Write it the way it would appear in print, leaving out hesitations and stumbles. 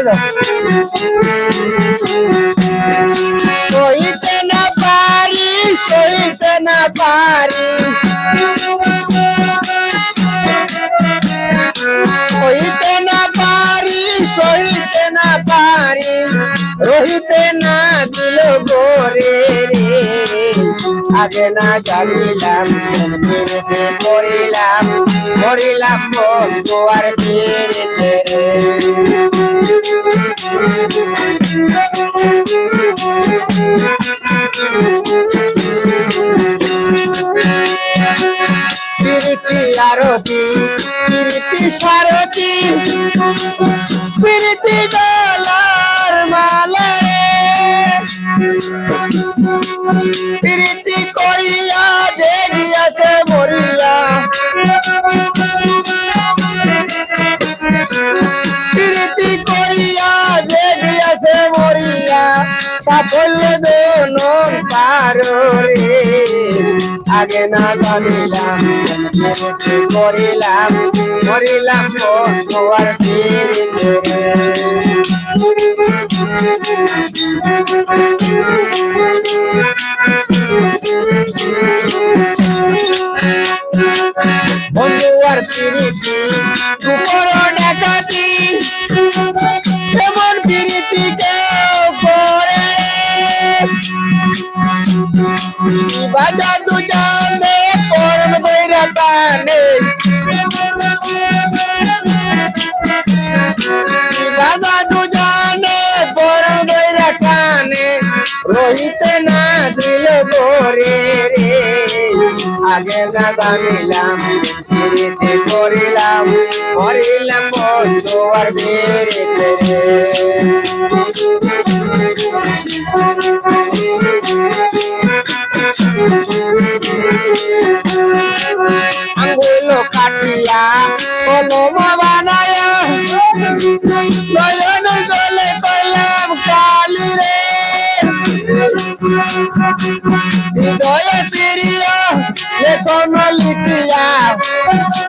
বলো সইতে না পারি সইতে না পারি সইতে না পারি সইতে না পারি রহিতে না দিল গোরে রে আগে না জানিলাম ফিরতে করিলাম করিলাম বন্ধু আর ফিরতে রে প্রীতি আরতি প্রীতি সারতি প্রীতি গলার মালা রে প্রীতি করিয়া যে গিয়াছে মরিয়া প্রীতি করিয়া যে গিয়াছে মরিয়া সাফল্য দোনন পারো রে আগে না জানিলাম প্রীতি করিলাম করিলাম বন্ধু আর ফিরতে রে বন্ধু আর প্রীতি উপর ডাকাতি এমন প্রীতি কেউ করে বাজা দু জানে পরম দৈরা টানে বাজা দু জানে পরম দৈরা টানে রহিতে না দিল গোরে রে আগে না জানিলাম ফিরিতে করিলাম করিলাম বন্ধু আর ফিরিতে রে আঙ্গুল কাটিয়া কলম বানায়া নয়নের জলে করলাম কালি রে হৃদয়ে প্রিয় লেখন লিখিয়া